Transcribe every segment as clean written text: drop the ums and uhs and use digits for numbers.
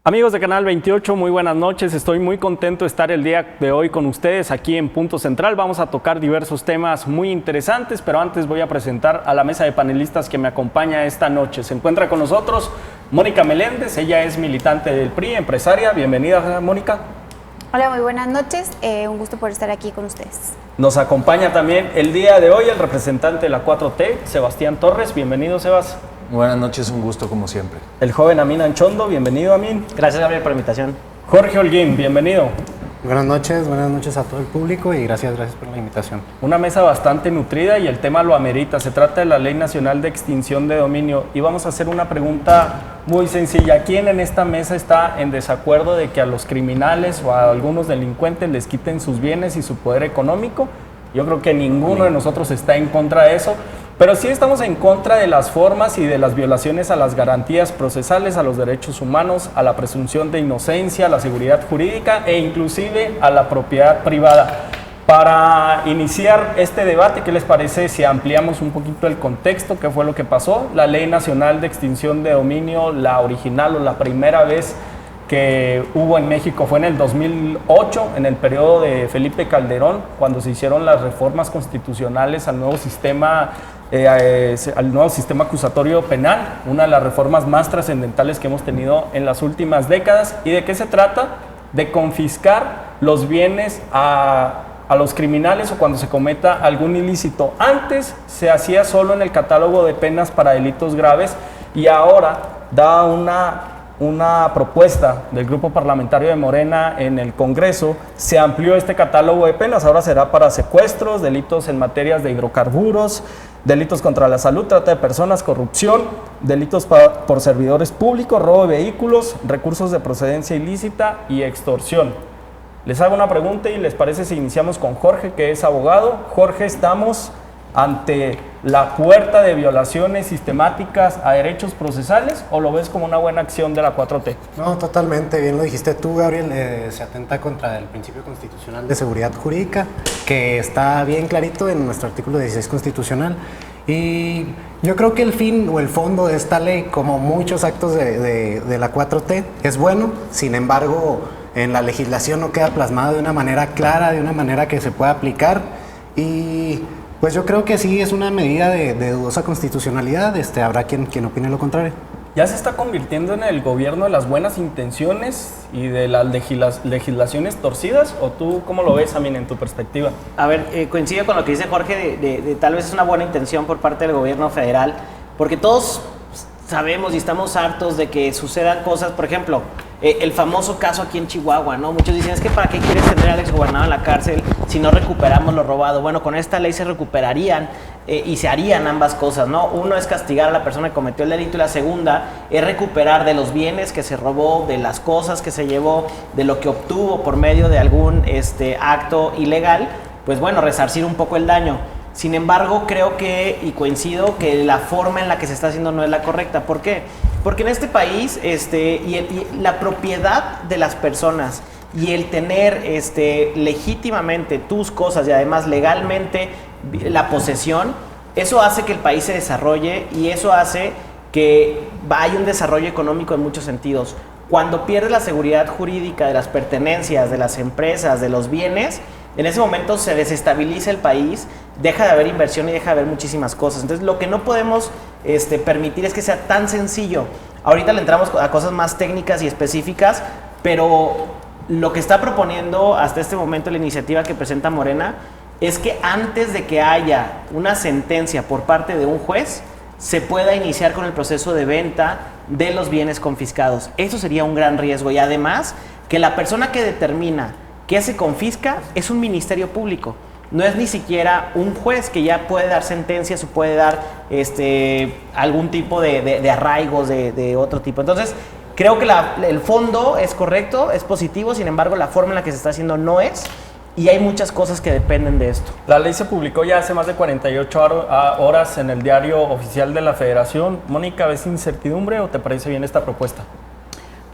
Amigos de Canal 28, muy buenas noches. Estoy muy contento de estar el día de hoy con ustedes aquí en Punto Central. Vamos a tocar diversos temas muy interesantes, pero antes voy a presentar a la mesa de panelistas que me acompaña esta noche. Se encuentra con nosotros Mónica Meléndez, ella es militante del PRI, empresaria. Bienvenida, Mónica. Hola, muy buenas noches. Un gusto por estar aquí con ustedes. Nos acompaña también el día de hoy el representante de la 4T, Sebastián Torres. Bienvenido, Sebas. Buenas noches, un gusto como siempre. El joven Amin Anchondo. Bienvenido, Amin. Gracias, Gabriel, por la invitación. Jorge Holguín, bienvenido. Buenas noches a todo el público y gracias por la invitación. Una mesa bastante nutrida y el tema lo amerita. Se trata de la Ley Nacional de Extinción de Dominio y vamos a hacer una pregunta muy sencilla. ¿Quién en esta mesa está en desacuerdo de que a los criminales o a algunos delincuentes les quiten sus bienes y su poder económico? Yo creo que ninguno de nosotros está en contra de eso, pero sí estamos en contra de las formas y de las violaciones a las garantías procesales, a los derechos humanos, a la presunción de inocencia, a la seguridad jurídica e inclusive a la propiedad privada. Para iniciar este debate, ¿qué les parece si ampliamos un poquito el contexto? ¿Qué fue lo que pasó? La Ley Nacional de Extinción de Dominio, la original o la primera vez que hubo en México fue en el 2008, en el periodo de Felipe Calderón, cuando se hicieron las reformas constitucionales al nuevo sistema acusatorio penal, una de las reformas más trascendentales que hemos tenido en las últimas décadas. ¿Y de qué se trata? De confiscar los bienes a los criminales o cuando se cometa algún ilícito. Antes se hacía solo en el catálogo de penas para delitos graves y ahora da una propuesta del grupo parlamentario de Morena en el Congreso, se amplió este catálogo de penas, ahora será para secuestros, delitos en materias de hidrocarburos, delitos contra la salud, trata de personas, corrupción, delitos por servidores públicos, robo de vehículos, recursos de procedencia ilícita y extorsión. Les hago una pregunta y les parece si iniciamos con Jorge, que es abogado. Jorge, estamos ante la puerta de violaciones sistemáticas a derechos procesales o lo ves como una buena acción de la 4T? No, totalmente, bien lo dijiste tú, Gabriel, se atenta contra el principio constitucional de seguridad jurídica, que está bien clarito en nuestro artículo 16 constitucional. Y yo creo que el fin o el fondo de esta ley, como muchos actos de la 4T, es bueno. Sin embargo, en la legislación no queda plasmado de una manera clara, de una manera que se pueda aplicar. Y pues yo creo que sí es una medida de dudosa constitucionalidad. Habrá quien opine lo contrario. ¿Ya se está convirtiendo en el gobierno de las buenas intenciones y de las legislaciones torcidas? ¿O tú cómo lo ves, Amin, en tu perspectiva? A ver, coincido con lo que dice Jorge, de tal vez es una buena intención por parte del gobierno federal, porque todos sabemos y estamos hartos de que sucedan cosas, por ejemplo, el famoso caso aquí en Chihuahua, ¿no? Muchos dicen, es que ¿para qué quieres tener al exgobernador en la cárcel si no recuperamos lo robado? Bueno, con esta ley se recuperarían y se harían ambas cosas, ¿no? Uno es castigar a la persona que cometió el delito y la segunda es recuperar de los bienes que se robó, de las cosas que se llevó, de lo que obtuvo por medio de algún acto ilegal, pues bueno, resarcir un poco el daño. Sin embargo, creo que, y coincido, que la forma en la que se está haciendo no es la correcta. ¿Por qué? Porque en este país y la propiedad de las personas y el tener legítimamente tus cosas y además legalmente la posesión, eso hace que el país se desarrolle y eso hace que haya un desarrollo económico en muchos sentidos. Cuando pierdes la seguridad jurídica de las pertenencias, de las empresas, de los bienes, en ese momento se desestabiliza el país, deja de haber inversión y deja de haber muchísimas cosas. Entonces, lo que no podemos permitir es que sea tan sencillo. Ahorita le entramos a cosas más técnicas y específicas, pero lo que está proponiendo hasta este momento la iniciativa que presenta Morena es que antes de que haya una sentencia por parte de un juez, se pueda iniciar con el proceso de venta de los bienes confiscados. Eso sería un gran riesgo y además que la persona que determina qué se confisca es un ministerio público. No es ni siquiera un juez que ya puede dar sentencias o puede dar algún tipo de arraigos de otro tipo. Entonces, creo que el fondo es correcto, es positivo, sin embargo, la forma en la que se está haciendo no es, y hay muchas cosas que dependen de esto. La ley se publicó ya hace más de 48 horas en el Diario Oficial de la Federación. Mónica, ¿ves incertidumbre o te parece bien esta propuesta?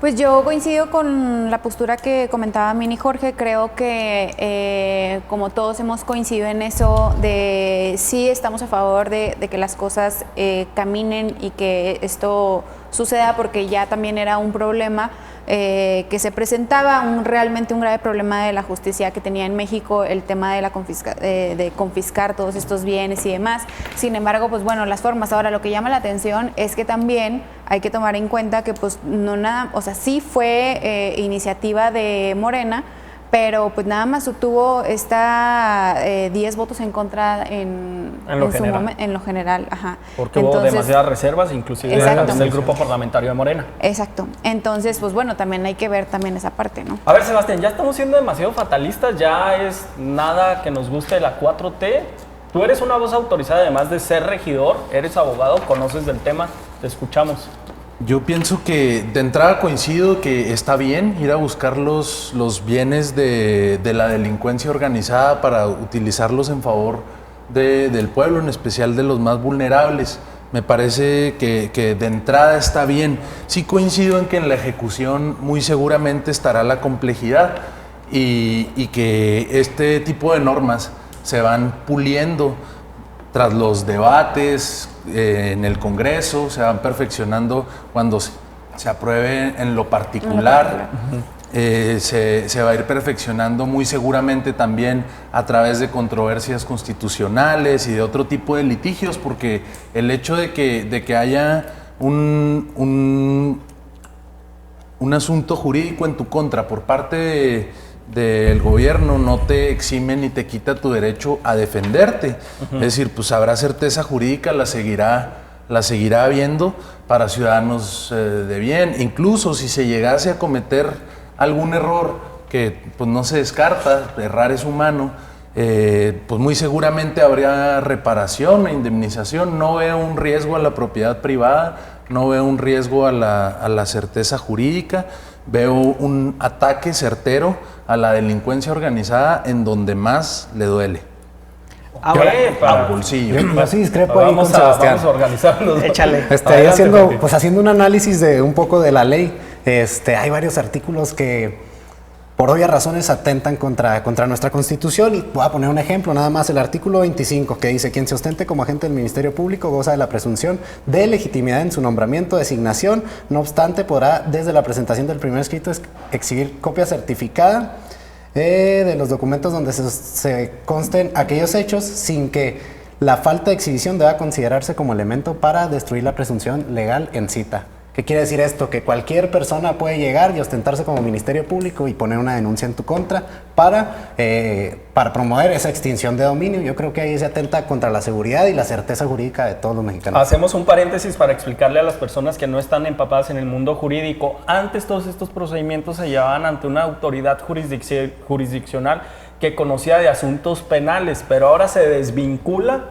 Pues yo coincido con la postura que comentaba Mini Jorge. Creo que como todos hemos coincidido en eso, de sí estamos a favor de que las cosas caminen y que esto suceda, porque ya también era un problema que se presentaba, realmente un grave problema de la justicia que tenía en México, el tema de de confiscar todos estos bienes y demás. Sin embargo, pues bueno, las formas. Ahora, lo que llama la atención es que también hay que tomar en cuenta que pues no nada, o sea, sí fue iniciativa de Morena, pero pues nada más obtuvo 10 votos en contra en lo general. Ajá. Porque hubo demasiadas reservas, inclusive del grupo parlamentario de Morena. Exacto. Entonces, pues bueno, también hay que ver también esa parte, ¿no? A ver, Sebastián, ya estamos siendo demasiado fatalistas, ya es nada que nos guste de la 4T. Tú eres una voz autorizada, además de ser regidor, eres abogado, conoces del tema, te escuchamos. Yo pienso que de entrada coincido que está bien ir a buscar los bienes de la delincuencia organizada para utilizarlos en favor del pueblo, en especial de los más vulnerables. Me parece que de entrada está bien. Sí coincido en que en la ejecución muy seguramente estará la complejidad y que este tipo de normas se van puliendo tras los debates en el Congreso, se van perfeccionando cuando se apruebe en lo particular. Se va a ir perfeccionando muy seguramente también a través de controversias constitucionales y de otro tipo de litigios, porque el hecho de que haya un asunto jurídico en tu contra por parte del gobierno no te exime ni te quita tu derecho a defenderte. Es decir, pues habrá certeza jurídica, la seguirá habiendo para ciudadanos de bien. Incluso si se llegase a cometer algún error, que pues no se descarta, errar es humano, pues muy seguramente habría reparación e indemnización. No veo un riesgo a la propiedad privada, no veo un riesgo a la certeza jurídica. Veo un ataque certero a la delincuencia organizada en donde más le duele. Ahora, al bolsillo. Yo sí discrepo ahí con Sebastián. Vamos a organizarnos. Échale. Haciendo un análisis de un poco de la ley, hay varios artículos que por obvias razones atentan contra nuestra Constitución, y voy a poner un ejemplo nada más: el artículo 25, que dice: quien se ostente como agente del Ministerio Público goza de la presunción de legitimidad en su nombramiento, designación. No obstante, podrá desde la presentación del primer escrito exhibir copia certificada de los documentos donde se consten aquellos hechos, sin que la falta de exhibición deba considerarse como elemento para destruir la presunción legal en cita. ¿Qué quiere decir esto? Que cualquier persona puede llegar y ostentarse como Ministerio Público y poner una denuncia en tu contra para promover esa extinción de dominio. Yo creo que ahí se atenta contra la seguridad y la certeza jurídica de todos los mexicanos. Hacemos un paréntesis para explicarle a las personas que no están empapadas en el mundo jurídico. Antes todos estos procedimientos se llevaban ante una autoridad jurisdiccional que conocía de asuntos penales, pero ahora se desvincula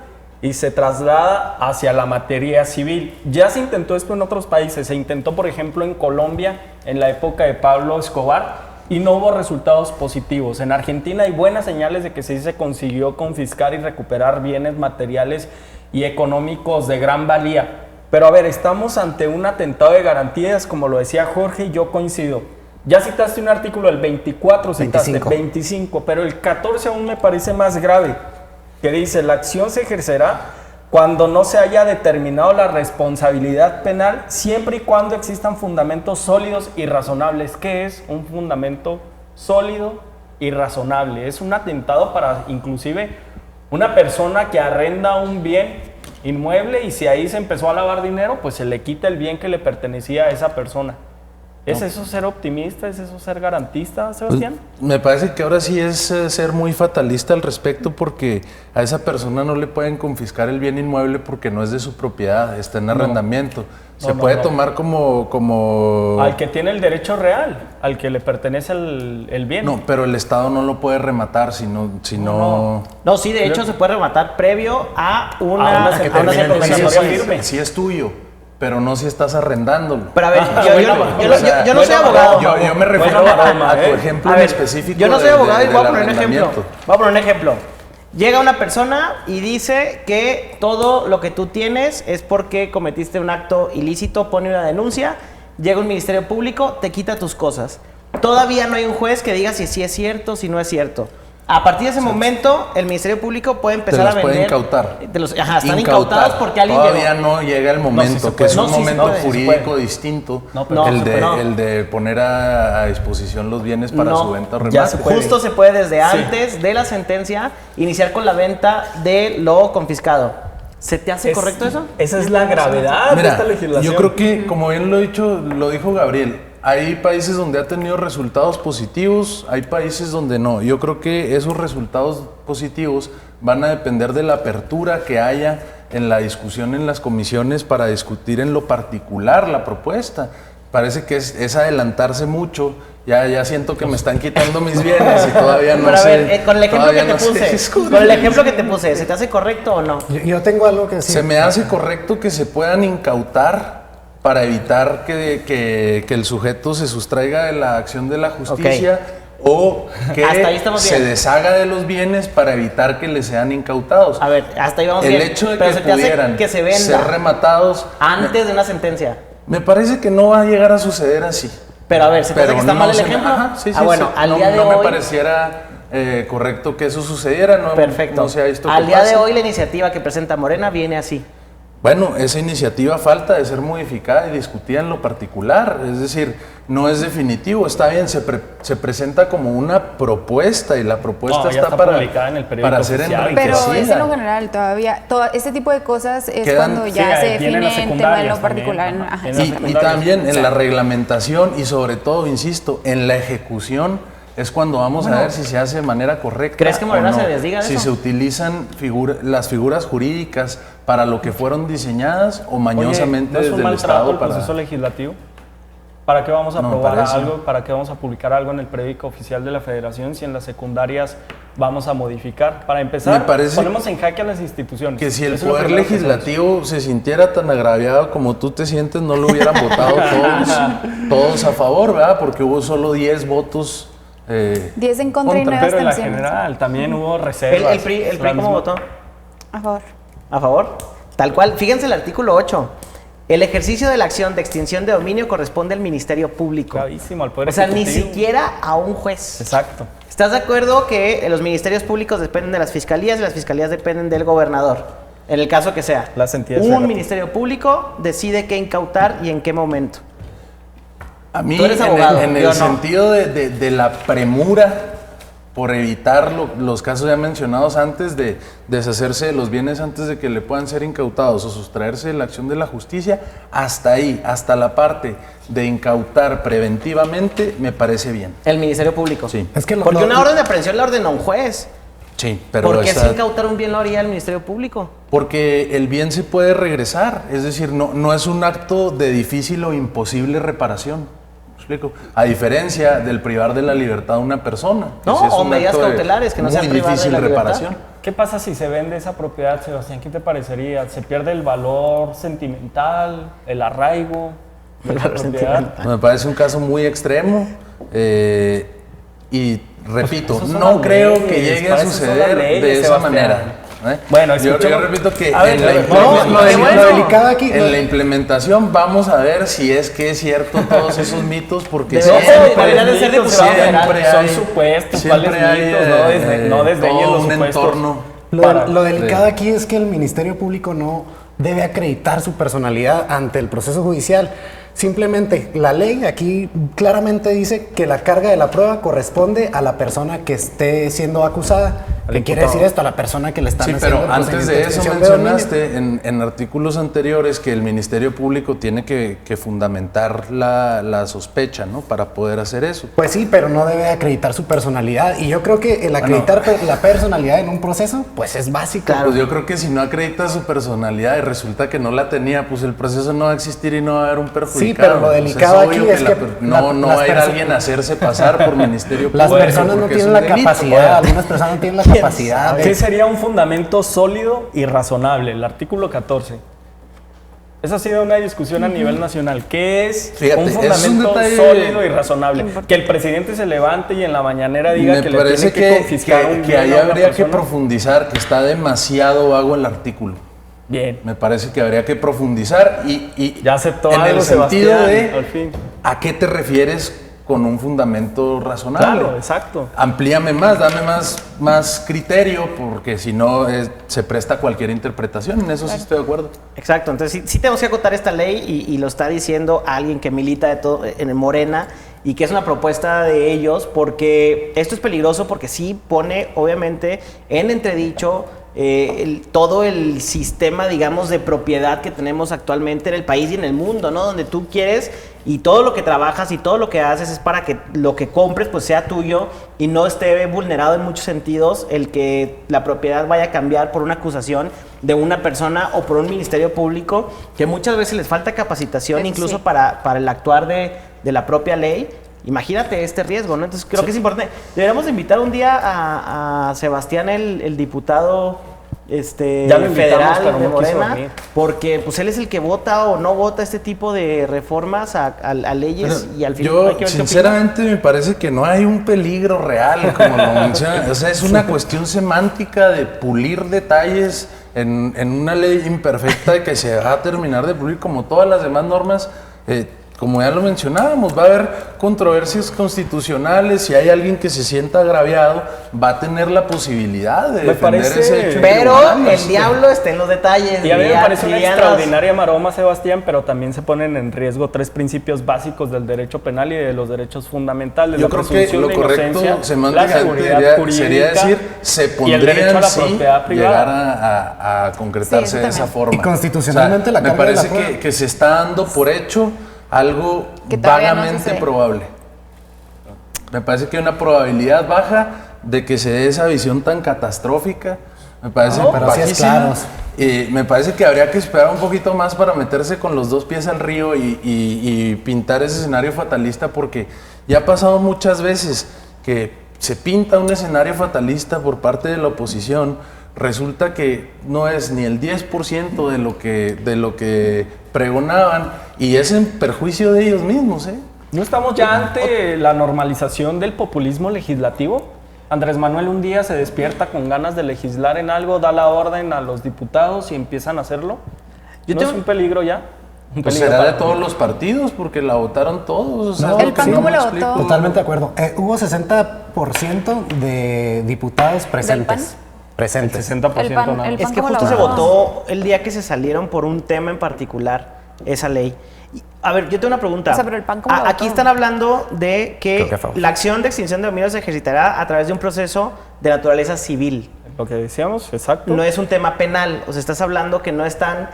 y se traslada hacia la materia civil. Ya se intentó esto en otros países, se intentó por ejemplo en Colombia en la época de Pablo Escobar y no hubo resultados positivos. En Argentina hay buenas señales de que sí se consiguió confiscar y recuperar bienes materiales y económicos de gran valía. Pero a ver, estamos ante un atentado de garantías, como lo decía Jorge, y yo coincido. Ya citaste un artículo, el 24, citaste 25, pero el 14 aún me parece más grave, que dice: la acción se ejercerá cuando no se haya determinado la responsabilidad penal, siempre y cuando existan fundamentos sólidos y razonables. ¿Qué es un fundamento sólido y razonable? Es un atentado para inclusive una persona que arrenda un bien inmueble y si ahí se empezó a lavar dinero, pues se le quita el bien que le pertenecía a esa persona. ¿Es eso ser optimista? ¿Es eso ser garantista, Sebastián? Pues, me parece que ahora sí es ser muy fatalista al respecto, porque a esa persona no le pueden confiscar el bien inmueble porque no es de su propiedad, está en arrendamiento. Se puede tomar como... Al que tiene el derecho real, al que le pertenece el bien. No, pero el Estado no lo puede rematar si no... No, sí, de hecho se puede rematar previo a una sentencia firme. Si es tuyo, pero no si estás arrendándolo. Pero a ver, yo no soy abogado. Yo me refiero a tu ejemplo en específico. Yo no soy abogado y voy a poner un ejemplo. Voy a poner un ejemplo. Llega una persona y dice que todo lo que tú tienes es porque cometiste un acto ilícito, pone una denuncia, llega un ministerio público, te quita tus cosas. Todavía no hay un juez que diga si sí es cierto, si no es cierto. A partir de ese momento, el Ministerio Público puede empezar a las vender. puede incautar. Están incautados porque alguien Todavía llegó. no llega el momento, sí se que puede. es No, un sí se momento puede, sí se jurídico puede. distinto. No, pero el de poner a disposición los bienes para su venta o remate. ya se puede. Justo se puede desde antes de la sentencia iniciar con la venta de lo confiscado. ¿Se te hace correcto eso? Esa es la gravedad de Mira, esta legislación. yo creo que, como bien lo dijo Gabriel, hay países donde ha tenido resultados positivos, hay países donde no. Yo creo que esos resultados positivos van a depender de la apertura que haya en la discusión en las comisiones para discutir en lo particular la propuesta. Parece que es adelantarse mucho. Ya siento que me están quitando mis bienes y todavía no Pero a sé. ver, con el ejemplo que todavía te no se puse, discute. con el ejemplo que te puse, ¿se te hace correcto o no? Yo tengo algo que decir. Se me hace correcto que se puedan incautar para evitar que el sujeto se sustraiga de la acción de la justicia o que Hasta ahí estamos se bien. deshaga de los bienes para evitar que le sean incautados. A ver, hasta ahí vamos El bien. hecho de Pero que se te hace pudieran que se ser venda rematados, antes de una sentencia. me parece que no va a llegar a suceder así. Pero a ver, ¿se te hace que está no mal el se me- ejemplo? ajá, sí, bueno, sí. al No- día de no hoy. me pareciera correcto que eso sucediera. No, Perfecto. No se ha visto que Al día de pase. hoy la iniciativa que presenta Morena viene así. Bueno, esa iniciativa falta de ser modificada y discutida en lo particular, es decir, no es definitivo, está bien, se presenta como una propuesta y la propuesta No, ya está para, publicada en el periódico para ser oficial. Pero enriquecida. es en lo general todavía. Este tipo de cosas es Quedan- cuando ya sí, se vienen las define en tema en lo secundarias particular. también, ajá. Ajá, En Y, las exactamente. y secundarias. también O sea, en la reglamentación y sobre todo, insisto, en la ejecución es cuando vamos a ver si se hace de manera correcta. ¿Crees que o Morena no. se desdiga de Si eso? se utilizan las figuras jurídicas para lo que fueron diseñadas o Oye, mañosamente ¿no es un desde el maltrato Estado el para... proceso legislativo? ¿Para qué vamos a No, aprobar parece. algo? ¿Para qué vamos a publicar algo en el periódico oficial de la Federación si en las secundarias vamos a modificar? Para empezar, Me parece ponemos en jaque a las instituciones. Que si el Eso es lo poder primero que hacemos. legislativo se sintiera tan agraviado como tú te sientes, no lo hubieran votado todos a favor, ¿verdad? Porque hubo solo 10 votos 10 en contra y 9 Pero en la abstenciones. general también hubo reservas. ¿El PRI La cómo misma- votó? A favor. ¿A favor? Tal cual. Fíjense el artículo 8. El ejercicio de la acción de extinción de dominio corresponde al Ministerio Público. Clarísimo, al Poder O sea, ni Ejecutivo. siquiera a un juez. Exacto. ¿Estás de acuerdo que los ministerios públicos dependen de las fiscalías y las fiscalías dependen del gobernador? En el caso que sea. Las entidades Un federativas. ministerio público decide qué incautar y en qué momento. A mí, Tú eres en abogado, el yo no. sentido de la premura por evitar los casos ya mencionados antes de deshacerse de los bienes antes de que le puedan ser incautados o sustraerse de la acción de la justicia, hasta ahí, hasta la parte de incautar preventivamente, me parece bien. El Ministerio Público. Sí. Es que Porque una orden de aprehensión la ordena un juez. Sí, pero ¿Por qué esa- si incautar un bien lo haría el Ministerio Público? porque el bien se puede regresar, es decir, no es un acto de difícil o imposible reparación. ¿Me explico? A diferencia del privar de la libertad a una persona. que No, sí es o un medidas acto de cautelares que no sean muy privar de difícil la libertad. reparación. ¿Qué pasa si se vende esa propiedad, Sebastián? ¿Qué te parecería? ¿Se pierde el valor sentimental, el arraigo de la propiedad? Me parece un caso muy extremo y repito, Pues, esas son no las creo leyes, que llegue a para eso son las suceder leyes, de esa Sebastián. manera. Bueno, yo escuchemos- repito que A ver, en la no, implementación, lo delicado aquí- en la implementación vamos a ver si es que es cierto todos esos mitos porque deberían de ser de mitos, Ciudad siempre Federal. son hay- supuestos, siempre ¿cuáles hay, mitos? No desdeñen todo los un supuestos. entorno. Lo delicado aquí es que el Ministerio Público no debe acreditar su personalidad ante el proceso judicial. Simplemente la ley aquí claramente dice que la carga de la prueba corresponde a la persona que esté siendo acusada. ¿Qué quiere decir esto? A la persona que le están Sí, haciendo pero el antes de procedimiento eso extinción de dominio. mencionaste en artículos anteriores que el Ministerio Público tiene que fundamentar la sospecha, ¿no? Para poder hacer eso. Pues sí, pero no debe acreditar su personalidad. Y yo creo que el acreditar la personalidad en un proceso, pues es básico. Pues yo creo que si no acredita su personalidad y resulta que no la tenía, pues el proceso no va a existir y no va a haber un perjudicado. Sí, pero lo Pues delicado obvio aquí es que no las va a ir perso- alguien a hacerse pasar por Ministerio Público. Las personas no porque es tienen un la delito, capacidad, pues. algunas personas no tienen la capacidad ¿Qué de... sería un fundamento sólido y razonable? El artículo 14. Esa ha sido una discusión a nivel nacional. ¿Qué es Fíjate, un es un fundamento detalle sólido y razonable? Que el presidente se levante y en la mañanera diga Me que le parece tiene que confiscar un que bien ahí a una habría que persona. profundizar, que está demasiado vago el artículo. Bien. Me parece que habría que profundizar y Ya aceptó en algo, el sentido Sebastián, de al fin. ¿a qué te refieres con un fundamento razonable. Claro, exacto. Amplíame más, dame más criterio, porque si no se presta a cualquier interpretación. En eso sí estoy de acuerdo. Exacto, entonces sí tenemos que acotar esta ley y lo está diciendo alguien que milita de todo, en Morena y que es una propuesta de ellos, porque esto es peligroso porque sí pone obviamente en entredicho todo el sistema, digamos, de propiedad que tenemos actualmente en el país y en el mundo, ¿no? Donde tú quieres y todo lo que trabajas y todo lo que haces es para que lo que compres pues sea tuyo y no esté vulnerado en muchos sentidos el que la propiedad vaya a cambiar por una acusación de una persona o por un ministerio público que muchas veces les falta capacitación, Eso incluso sí. para el actuar de la propia ley. Imagínate este riesgo, ¿no? Entonces creo que es importante. Deberíamos invitar un día a Sebastián, el diputado Ya lo invitamos, federal pero de no quiso Morena, venir. porque pues él es el que vota o no vota este tipo de reformas a leyes y al fin hay Yo, que ver qué opina. sinceramente, me parece que no hay un peligro real, como lo menciona. O sea, es una cuestión semántica de pulir detalles en una ley imperfecta que se va a terminar de pulir como todas las demás normas. Como ya lo mencionábamos, va a haber controversias constitucionales. Si hay alguien que se sienta agraviado, va a tener la posibilidad de Me defender parece- ese hecho. en Pero tribunales. el diablo está en los detalles. Y a mí me dirían- parece una dirían los- extraordinaria maroma, Sebastián, pero también se ponen en riesgo 3 principios básicos del derecho penal y de los derechos fundamentales. Yo la creo que presunción lo de correcto inocencia, la semánticamente seguridad jurídica sería decir, se y el derecho a pondrían la sí propiedad privada. llegar a concretarse Sí, eso de esa también. forma. Y constitucionalmente O sea, la carga me de la parece prueba. que se está dando por hecho algo Que todavía no vagamente sucede. probable. Me parece que hay una probabilidad baja de que se dé esa visión tan catastrófica. Me parece pero sí es bajísima. claro. Me parece que habría que esperar un poquito más para meterse con los dos pies al río y pintar ese escenario fatalista, porque ya ha pasado muchas veces que se pinta un escenario fatalista por parte de la oposición. Resulta que no es ni el 10% de lo que pregonaban y es en perjuicio de ellos mismos, ¿eh? ¿No estamos ya ante la normalización del populismo legislativo? Andrés Manuel un día se despierta con ganas de legislar en algo, da la orden a los diputados y empiezan a hacerlo. Yo ¿No tengo- es un peligro ya? Un Pues peligro será de para- todos los partidos porque la votaron todos. O sea, No, es lo ¿El que PAN no cómo me la explico. votó? Totalmente de acuerdo. Hubo 60% de diputados presentes. PAN? Presentes. 60% El PAN- nada. el Es PAN que cómo la justo se votó? votó el día que se salieron por un tema en particular, esa ley. Y, a ver, yo tengo una pregunta. O sea, pero el PAN, ¿cómo la Aquí votó? están hablando de Creo que que a favor. la acción de extinción de dominio se ejercitará a través de un proceso de naturaleza civil. Lo que decíamos, exacto. No es un tema penal. O sea, estás hablando que no están,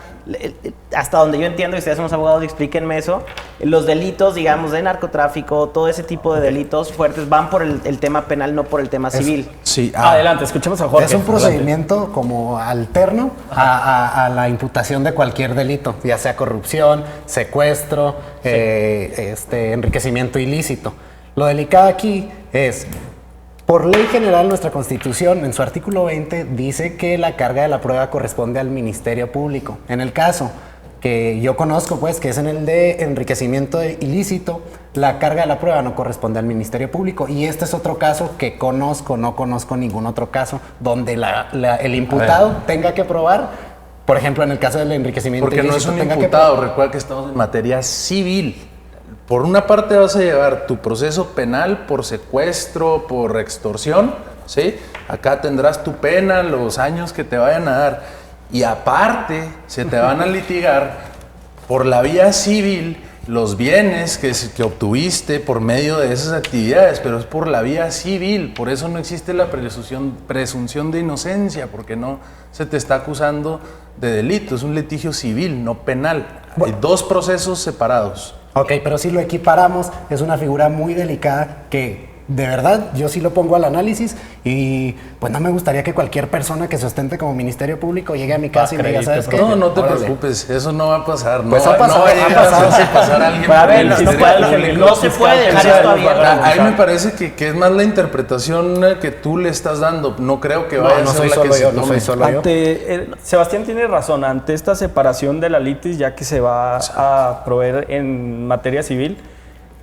hasta donde yo entiendo, y ustedes son los abogados, explíquenme eso, los delitos, digamos, de narcotráfico, todo ese tipo de delitos fuertes van por el tema penal, no por el tema civil. Sí, Adelante, escuchemos a Jorge. Es un Adelante. procedimiento como alterno a la imputación de cualquier delito, ya sea corrupción, secuestro, enriquecimiento ilícito. Lo delicado aquí es, por ley general, nuestra Constitución, en su artículo 20, dice que la carga de la prueba corresponde al Ministerio Público. En el caso que yo conozco, pues, que es en el de enriquecimiento ilícito, la carga de la prueba no corresponde al Ministerio Público. Y este es otro caso que conozco, no conozco ningún otro caso donde el imputado tenga que probar, por ejemplo, en el caso del enriquecimiento porque no es ilícito, un tenga que imputado. Recuerda que estamos en materia civil. Por una parte vas a llevar tu proceso penal por secuestro, por extorsión, ¿sí? Acá tendrás tu pena, los años que te vayan a dar. Y aparte, se te van a litigar por la vía civil los bienes que obtuviste por medio de esas actividades, pero es por la vía civil. Por eso no existe la presunción de inocencia, porque no se te está acusando de delito. Es un litigio civil, no penal. Hay dos procesos separados. Ok, pero si lo equiparamos, es una figura muy delicada que de verdad yo sí lo pongo al análisis y pues no me gustaría que cualquier persona que se ostente como Ministerio Público llegue a mi casa y me diga, ¿sabes qué? No, no te Órale. preocupes, eso no va a pasar. Pues no, ha pasado, no va a ha llegar pasado. a pasar a alguien Pero a por ver, el no Ministerio puede- Público. no se puede dejar Fiscal, esto abierto. Ahí me parece que es más la interpretación que tú le estás dando. No creo que vaya No, no a ser soy la solo que se yo, no tome. soy solo yo. Sebastián tiene razón, ante esta separación de la litis, ya que se va a proveer en materia civil,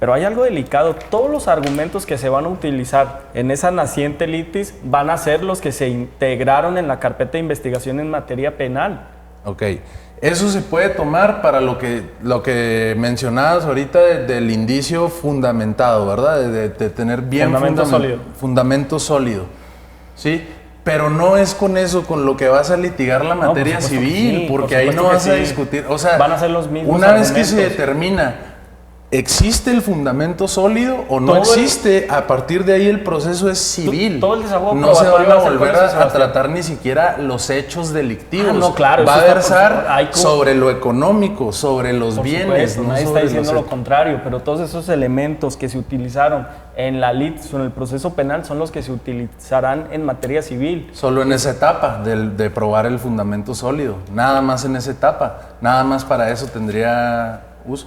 pero hay algo delicado. Todos los argumentos que se van a utilizar en esa naciente litis van a ser los que se integraron en la carpeta de investigación en materia penal. Ok. Eso se puede tomar para lo que mencionabas ahorita del indicio fundamentado, ¿verdad? De tener bien fundamento sólido. ¿Sí? Pero no es con eso con lo que vas a litigar la materia civil, sí, porque ahí no vas a discutir. O sea, van a ser los mismos una vez que se argumentos. determina, ¿existe el fundamento sólido o no Todo existe? A partir de ahí el proceso es civil. todo el desahogo no se van probatorio a va a ser volver por eso, a Sebastián. tratar ni siquiera los hechos delictivos. Ah, no, claro, va a eso está versar hay como- sobre lo económico, sobre los Por bienes. supuesto, no nadie está sobre diciendo los lo contrario, pero todos esos elementos que se utilizaron en la lid o en el proceso penal son los que se utilizarán en materia civil. Solo en esa etapa de probar el fundamento sólido. Nada más en esa etapa. Nada más para eso tendría uso.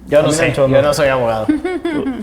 Yo no A mí me sé, han hecho, yo ¿no? no soy abogado.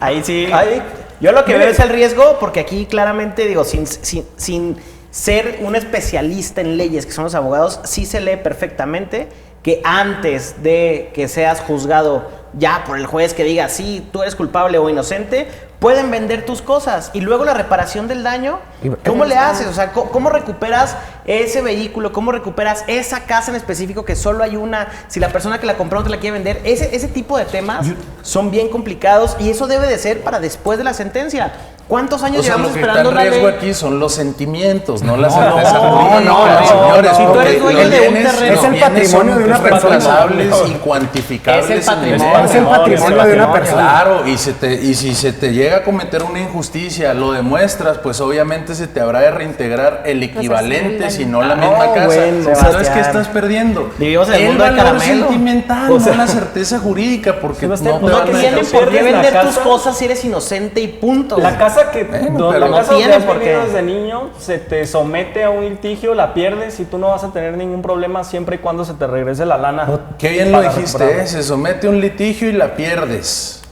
Ahí sí. Ahí- Yo lo que Mire. veo es el riesgo, porque aquí claramente, digo, sin ser un especialista en leyes, que son los abogados, sí se lee perfectamente que antes de que seas juzgado ya por el juez que diga sí, tú eres culpable o inocente, pueden vender tus cosas. Y luego la reparación del daño, ¿cómo le haces? O sea, ¿cómo recuperas ese vehículo? ¿Cómo recuperas esa casa en específico que solo hay una? Si la persona que la compró no te la quiere vender. Ese tipo de temas son bien complicados y eso debe de ser para después de la sentencia. ¿Cuántos años O sea, llevamos lo que está esperando en la riesgo ley? aquí son los sentimientos, no la No, certeza no, jurídica, no, señores. si tú porque eres dueño los de un bienes- terreno, los es el bienes patrimonio son de una persona. reemplazables y Es cuantificables. el en patrimonio. Es el patrimonio de una persona. Claro, y si se te llega a cometer una injusticia, lo demuestras, pues obviamente se te habrá de reintegrar el equivalente, si no la misma casa. bueno, Entonces, Sebastián. ¿qué estás perdiendo? Vivimos en el mundo del valor caramelo. sentimental, O sea, no la certeza jurídica, porque Sebastián, no pues te No van a tienen dejar- por qué pierdes la vender tus casa. cosas si eres inocente y punto. La casa que Bueno, la pero casa no donde tiene has por qué. vivido desde niño se te somete a un litigio, la pierdes y tú no vas a tener ningún problema siempre y cuando se te regrese la lana. Qué bien lo para dijiste, recuperarlo. se somete a un litigio y la pierdes.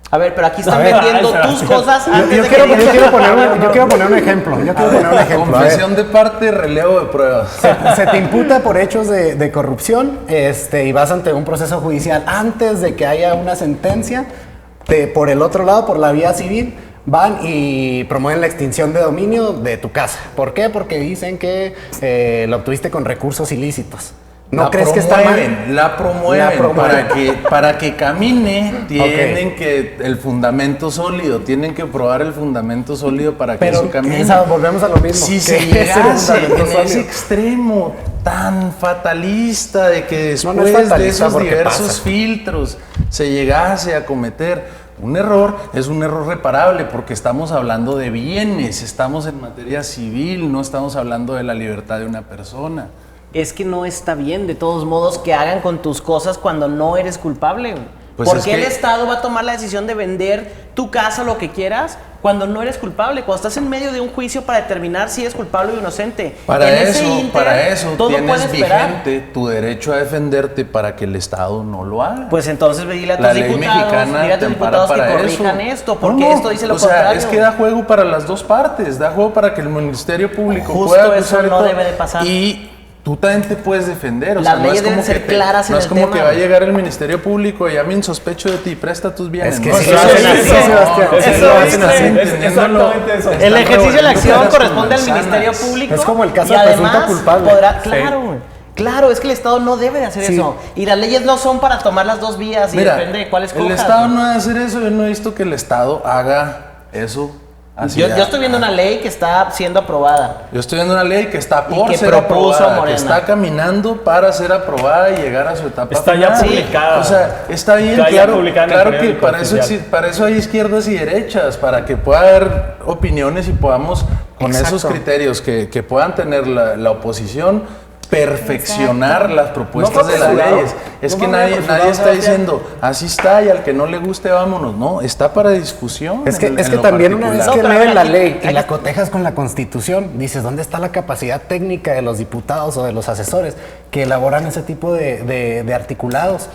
A ver, pero aquí están A ver, vendiendo ay, tus Sebastián. cosas Yo antes de quiero que poner un ejemplo. Yo quiero poner un ejemplo. A ver. Confesión de parte, relevo de pruebas. Se te imputa por hechos de corrupción y vas ante un proceso judicial antes de que haya una sentencia. Por el otro lado, por la vía civil, van y promueven la extinción de dominio de tu casa. ¿Por qué? Porque dicen que lo obtuviste con recursos ilícitos. ¿No La crees que está promueven, mal? La promueven. Para que camine, tienen que el fundamento sólido, tienen que probar el fundamento sólido para que Pero eso camine. volvemos a lo mismo. Si ¿Qué se es el llegase fundamento en ese sólido? extremo tan fatalista de que después No es de fatalista esos porque diversos pasa. filtros se llegase a cometer un error, es un error reparable porque estamos hablando de bienes, estamos en materia civil, no estamos hablando de la libertad de una persona. es que no está bien, de todos modos, que hagan con tus cosas cuando no eres culpable. Pues ¿Por es qué el que- Estado va a tomar la decisión de vender tu casa o lo que quieras cuando no eres culpable? Cuando estás en medio de un juicio para determinar si eres culpable o inocente. Para En ese eso, ínter, para eso todo puede tienes esperar. vigente tu derecho a defenderte para que el Estado no lo haga. Pues entonces dile a La tus ley diputados, mexicana dile a te tus ampara diputados que para corrijan eso. esto, porque No, esto dice lo o sea, contrario. es que da juego para las dos partes, da juego para que el Ministerio Público Justo pueda eso acusar no todo, debe de pasar. Y tú también te puedes defender, o Las sea, leyes no es deben como ser que claras en no es el como tema. que va a llegar el Ministerio Público y ya me insospecho de ti, presta tus bienes. Es que ¿no? sí, Eso lo hacen es así, eso. Sebastián. No, Eso lo es, hacen así, es entendiéndolo. exactamente eso. El Están ejercicio de la revolviendo acción peras corresponde con al Ministerio manzanas. Público. Es como el caso y de presunto además culpable. podrá, Sí. claro, es que el Estado no debe de hacer Sí. eso. Y las leyes no son para tomar las dos vías y Mira, depende de cuál escojas. el Estado no debe hacer eso, yo no he visto que el Estado haga eso. Así Yo ya. estoy viendo una ley que está siendo aprobada. Yo estoy viendo una ley que está Y por que ser propuso aprobada, que Morena. está caminando para ser aprobada y llegar a su etapa Está ya final. publicada. O sea, está bien, Está ya claro, publicada en el claro que periódico para eso, oficial. para eso hay izquierdas y derechas, para que pueda haber opiniones y podamos, con Exacto. esos criterios que puedan tener la oposición, perfeccionar Exacto. las propuestas No de fue las apresurado. leyes. Es No que fue nadie apresurado, está Sebastián. diciendo, así está, y al que no le guste, vámonos. No, está para discusión. Es que, en es que lo también una vez particular. que No, pero lees la aquí- ley y aquí- la cotejas con la Constitución, dices, ¿dónde está la capacidad técnica de los diputados o de los asesores que elaboran ese tipo de articulados?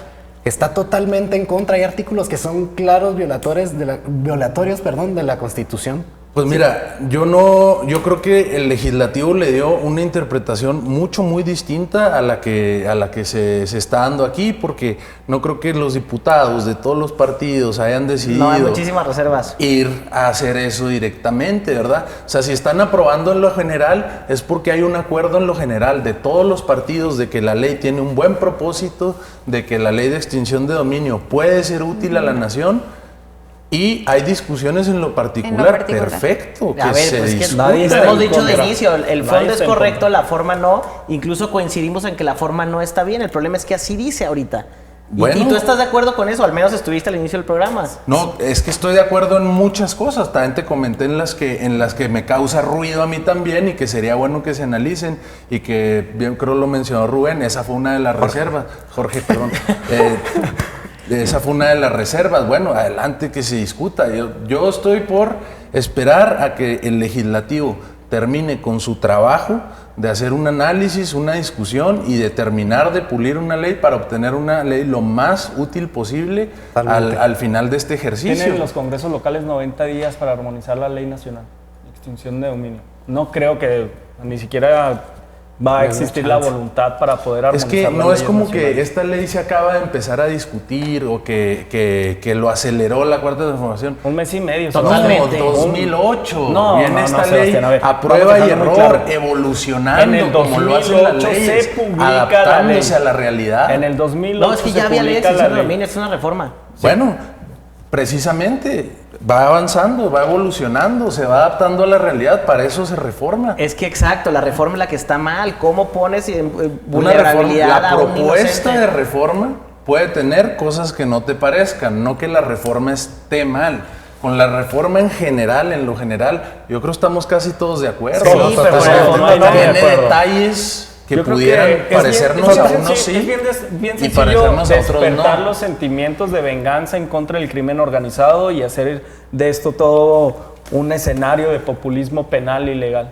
Está totalmente en contra. Hay artículos que son claros violatorios de la Constitución. Pues mira, yo creo que el legislativo le dio una interpretación muy distinta a la que se está dando aquí, porque no creo que los diputados de todos los partidos hayan decidido. No, hay muchísimas reservas. Ir a hacer eso directamente, ¿verdad? O sea, si están aprobando en lo general, es porque hay un acuerdo en lo general de todos los partidos de que la ley tiene un buen propósito, de que la ley de extinción de dominio puede ser útil a la nación. Y hay discusiones en lo particular, perfecto, que a ver, se pues discuta. lo hemos dicho de inicio, el fondo es está en correcto, contra. la forma no, incluso coincidimos en que la forma no está bien, el problema es que así dice ahorita. Bueno. ¿Y tú estás de acuerdo con eso? Al menos estuviste al inicio del programa. No, es que estoy de acuerdo en muchas cosas. También te comenté en las que me causa ruido a mí también y que sería bueno que se analicen y que bien creo lo mencionó Rubén, esa fue una de las reservas. Jorge, perdón. Esa fue una de las reservas. Bueno, adelante que se discuta. Yo estoy por esperar a que el legislativo termine con su trabajo de hacer un análisis, una discusión y de terminar de pulir una ley para obtener una ley lo más útil posible al final de este ejercicio. Tienen los congresos locales 90 días para armonizar la ley nacional de extinción de dominio. No creo que ni siquiera va a existir la voluntad para poder Es armonizar que las no es leyes como nacionales. que esta ley se acaba de empezar a discutir o que lo aceleró la Cuarta Transformación. Un mes y medio. Totalmente. No, 2008. No, Viene no, no, esta Sebastián, ley a ver, a vamos prueba a y dejarlo muy error, claro. evolucionando En el como lo hacen las 2008 leyes, se publica adaptándose la ley. a la realidad. En el 2008 No, es que se ya había ley de publica la extinción de ley. dominio, es una reforma. Bueno, precisamente va avanzando, va evolucionando, se va adaptando a la realidad, para eso se reforma. Es que exacto, la reforma es la que está mal. ¿Cómo pones Una vulnerabilidad reforma, la a un propuesta inocente? de reforma puede tener cosas que no te parezcan, no que la reforma esté mal. Con la reforma en general, en lo general, yo creo que estamos casi todos de acuerdo. Sí, ¿no? pero Todos la reforma no, tiene de acuerdo. detalles que Yo creo pudieran que es parecernos bien a unos sencillo, sí es bien y sencillo parecernos a otros despertar no. los sentimientos de venganza en contra del crimen organizado y hacer de esto todo un escenario de populismo penal y legal.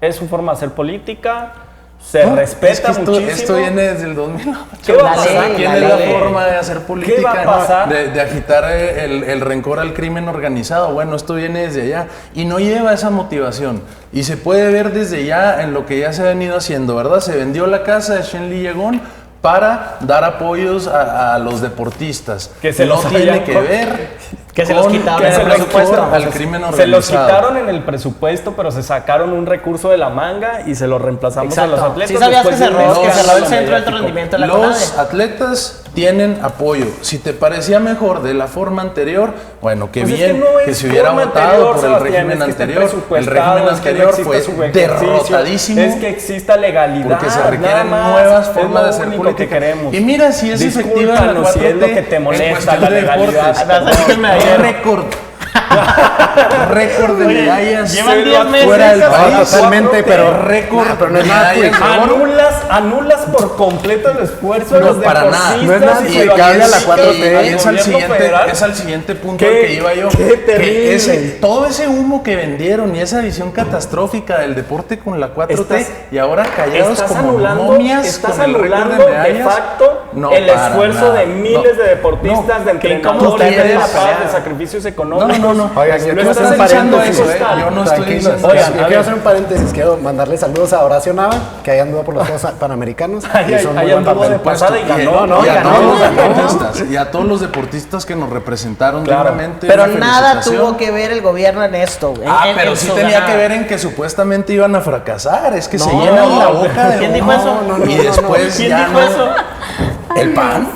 Es su forma de hacer política, se No, respeta es que muchísimo. esto viene desde el 2008. ¿Qué va a O sea, pasar? ¿quién La es la ley. forma de hacer política? ¿Qué va a pasar? De agitar el rencor al crimen organizado. Bueno, esto viene desde allá y no lleva esa motivación. Y se puede ver desde ya en lo que ya se ha venido haciendo, ¿verdad? Se vendió la casa de Shenli Yegón para dar apoyos a los deportistas. Que se no los tiene habían que ver Que se los quitaron Que en se el los presupuesto. quitaron, al crimen Se los organizado. quitaron en el presupuesto, pero se sacaron un recurso de la manga y se lo reemplazamos a los Exacto. atletas. Sí sabías que después de un cerró, mes que que cerró el lo centro de alto mediático. rendimiento de la Los CONADE. atletas tienen apoyo. Si te parecía mejor de la forma anterior, bueno, qué Pues es bien que no que es se hubiera forma votado anterior, por el Sebastián, régimen es que esté anterior. El presupuestado, régimen es que no anterior exista fue su ejercicio, derrotadísimo. Es que exista legalidad. Porque se nada requieren más, nuevas es formas lo de hacer único política. que queremos. Y mira, si es efectiva la Discúlpanos si es lo 4T que te en molesta, cuestión la de legalidad. deportes. Récord. Récord de medallas llevan 10 meses. fuera del No, país. totalmente, pero récord pero no de es nada medallas de oro. Anulas por completo el esfuerzo de No, los para nada. deportistas No es nada y que se lo cambie a la adjudican 4T. al Y es gobierno federal. al siguiente punto Qué- al que iba yo. qué Que terrible. todo ese humo que vendieron y esa visión catastrófica del deporte con la 4T y ahora callados Estás como anulando, momias estás con el récord anulando de medallas. facto No, el para esfuerzo nada. de miles No. de deportistas, No. de Qué incómodo entrenadores, de quieres. la paz, de sacrificios económicos. No. Oigan, yo Lo quiero hacer estás un echando paréntesis. de costal. Yo no estoy Tranquilos. diciendo Oigan, eso. yo quiero hacer un paréntesis. Quiero mandarle saludos a Horacio Nava, que ahí anduvo por los Juegos Panamericanos. Ahí Hizo un muy ahí buen anduvo papel. de pasada y ganó. y a ganó, todos los ganó. deportistas, y a todos los deportistas que nos representaron Claro. dignamente. Pero una nada felicitación. tuvo que ver el gobierno en esto. Pero sí tenía que ver en que supuestamente iban a fracasar. Es que se No, llenan la boca de ¿quién dijo humo eso? y después ¿Quién ya dijo no. eso? ¿El PAN?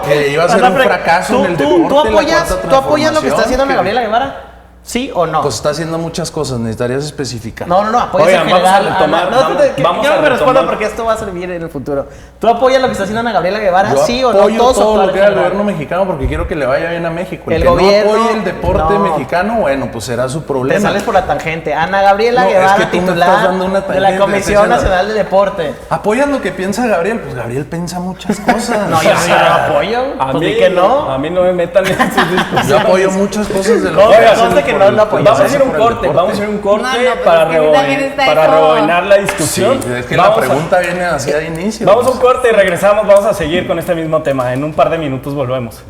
Que iba a ser un fracaso en el deporte. ¿Tú la apoyas cuarta lo que está haciendo Ana transformación, Gabriela Guevara? ¿Sí o no? Pues está haciendo muchas cosas, necesitarías especificar. No, apoyas Oigan, en vamos a general. retomar, No, vamos quiero a que me responda retomar. porque esto va a servir en el futuro. ¿Tú apoyas lo que está haciendo Ana Gabriela Guevara? Yo ¿Sí o no? apoyo Todos todo actuar lo en que haga el general. gobierno mexicano porque quiero que le vaya bien a México. El que gobierno- no apoye el deporte no. mexicano, bueno, pues será su Te problema. sales por la tangente. Ana Gabriela No, es Guevara, que tú me estás titular dando una de tangente, la Comisión estoy diciendo- Nacional de Deporte. ¿Apoyas lo que piensa Gabriel? Pues Gabriel piensa muchas cosas. No, yo sí lo apoyo. A Pues mí, di que no. a mí no me metan en sus discusiones. Yo apoyo muchas cosas de lo No, que oiga, hacen conste que por no el- lo apoyo. Vamos a hacen hacer un por el corte, deporte. vamos a hacer un corte No, pues para, es que a mí también está para eso. rebobinar la Sí, discusión. es que Vamos la a- pregunta viene así de inicio. Vamos a un corte y regresamos. Vamos a seguir con este mismo tema. En un par de minutos volvemos.